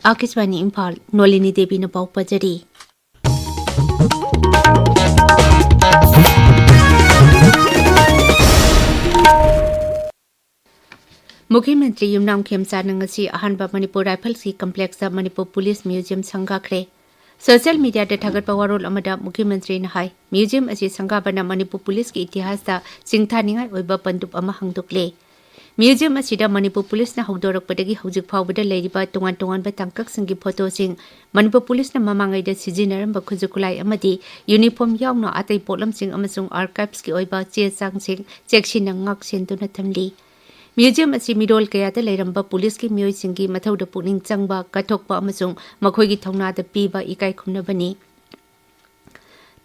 आकाशवाणी इम्फाल नोलिनी देवी न पाउ पजरी मुख्यमंत्री Yumnam खेमचान ngasi ahanba Manipur Rifles ki complex da Manipur Police Museum sangakre Social media da thagatpa warol amada मुख्यमंत्री na hai museum asi sangabana Manipur Police ki itihas da singthaningai oiba pandup ama hangdukle Museum asida Manipur Police na haudorakpadagi haujik phawbada leiriba tongan tongan ba tangkak singi photo sing Manipur Police na mamangai da sijinaram ba khujukulai amadi uniform yaungna atai potlam sing amasung archives ki oiba che sang sing section ngak sentuna thamli Museum asi mirol kaya da leiramba police ki miyoi singi mathau da puning changba kathokpa amasung makhoi gi thongna da piba ikai khumna bani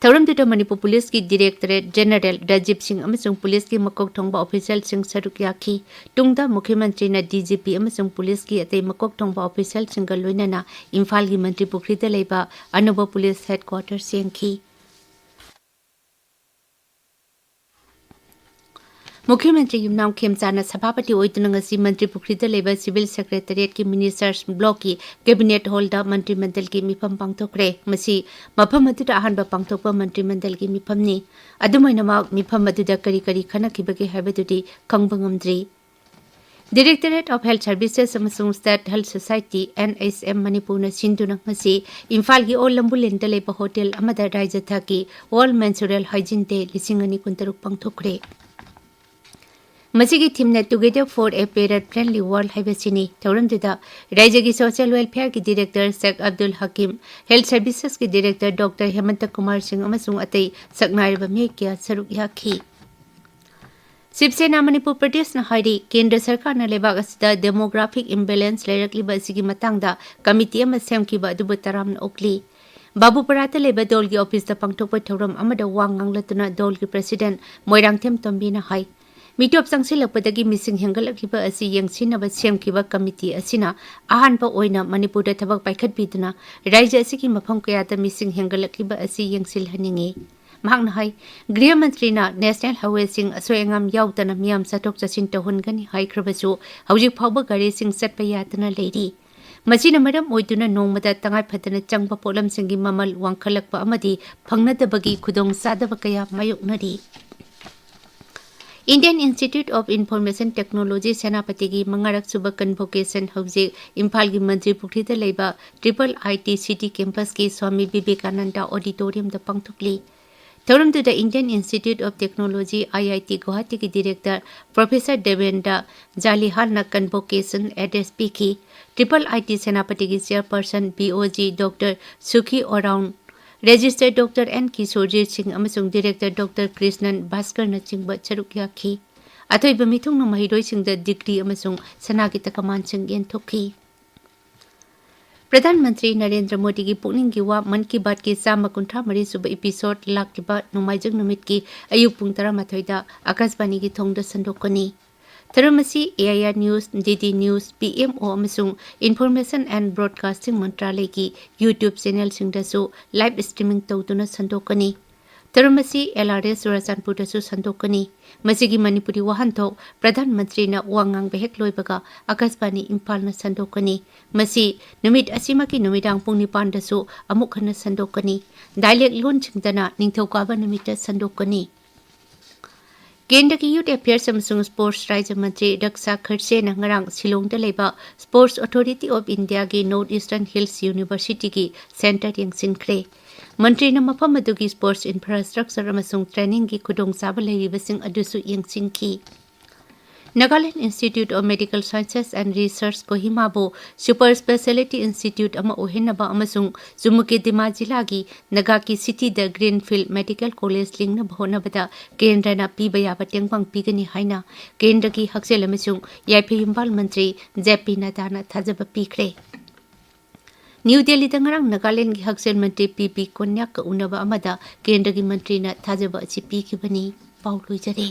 Thauram da Manipur Police ki Directorate General Rajib Singh amasung police ki makok thongba official sing saruk yakhi tungda मुख्यमंत्री na DGP amasung police ki atai makok thongba official singal loinana Imphal gi Mantri Pukri da leiba Anuba Police Headquarters sengki मुख्यमंत्री युमनाम खेमचाना सभापति ओइतुना ngasi मंत्री पुखरीदा लेबा civil secretariat की ministers block की cabinet hall दा मंत्रिमंडल की मिफम पांगथोकरे मसी मफम अदुदा अहानबा पांगथोकपा मंत्रिमंडल की मिफमनी अदुमैनमा मिफम अदुदा करी करी खनखिबगे हाबेदुदी खंगबंगमद्री Directorate of Health Services amasung State Health Society NHM Manipur na sinduna ngasi Imphal gi All Lambulen da leba hotel amada raija thaki All Menstrual Hygiene Day lisingani kuntaruk pangthokre Masigi team net together for a parent friendly world haibasini Tauramduda Raijagi Social Welfare ki Director Sheikh Abdul Hakim Health Services ki Director Dr. Hemanta Kumar Singh amasung atai saknariba mekya saruk yakhi Sibsena Manipur Pradesh na hairi Kendra Sarkar na lebak asida demographic imbalance leirakliba asigi matangda committee ama semkiba adubu taram na okli Babu Parata leba dolgi office da pangthokpa thoram amada wangang latuna dolgi president Moirangthem Tombi na hai Mitop sangsilakpadagi missing hengalakliba asi yengsinaba semkiba committee asina ahanba oina Manipur da thabak paikhatbiduna raija asigi mafam kayada missing hengalakliba asi yengsilhaningi Mahang hai Griha Mantri na National Highway sing asoyangam yautana miyam satok chasin tahungani hai khrabasu hawjik phawba gari sing satpa yatana leiri Masina madam oiduna nongmada tangai phatana changba polam singi mamal wangkhalakpa amadi phangnadabagi khudong sadaba kaya mayoknari Indian Institute of Information Technology Senapati gi mangarak suba convocation hawjik Imphal gi Mantri Pukri da leiba Triple IT City Campus ki Swami Vivekananda Auditorium da pangthokli Thauram to the Indian Institute of Technology IIT Guwahati ki Director Professor Devendra Jalihal na convocation address piki Triple IT Senapati ki Chairperson BOG Dr. Sukhi Oraun Registered Dr. N. Kisorjit Singh amasung Director Dr. Krishnan Bhaskar na chingba charuk yakhi Athoiba mithung na mahiroi singda degree amasung sanagi takaman sing yenthokhi प्रधानमंत्री नरेंद्र मोदी की पुनिंग की वा मन की बात की सामा कुंठा मरी सुबह एपिसोड लाखलिबा नुमाइजंग नुमित की अयुक पुंग 13 आकाशवाणी की थोंगदा संदोकनी थरमसी AIR news DD news PMO अमसुंग इंफॉर्मेशन एंड ब्रॉडकास्टिंग मंत्रालय की यूट्यूब चैनल सिंगदसु लाइव स्ट्रीमिंग तौदुना संदोकनी थरमसी LRS Surachanpur संदोकनी मसिगी मणिपुरी वहानथोक प्रधानमंत्री ना वांगांग बेहेक लोइबगा आकाशवाणी इम्फाल ना संदोकनी मसी नुमित असिमाकी नुमिदांग पुंग निपान दसु अमुक हन संदोकनी डायलेक्ट लोन छिंगदना निंगथौकाबा नुमित संदोकनी केंद्र की यूथ अफेयर्स अमसुंग स्पोर्ट्स राज्य मंत्री रक्षा खड़से ना ngarang शिलोंग दा लेबा स्पोर्ट्स अथॉरिटी ऑफ इंडिया की नॉर्थ ईस्टर्न हिल्स यूनिवर्सिटी की सेंटर यंगसिनख्रे मंत्री ना मफम अदुगी स्पोर्ट्स इंफ्रास्ट्रक्चर अमसुंग ट्रेनिंग की खुदोंचाबा लेरिबसिंग अदुसु यंगसिनखी Nagaland Institute of Medical Sciences and Research Kohima bo Super Speciality Institute ama ohenaba amasung Jumuke Dima Jila gi Naga ki city the Greenfield Medical College ling na bhona bada kendra na pibaya bateng pang pigani haina kendra ki haksel amasung YP Imphal Mantri JP Nadana thajaba pikre New Delhi dangarang Nagaland ki haksel mantri PP Konyak ka unaba amada kendra ki mantri na thajaba chi pikibani paulu jare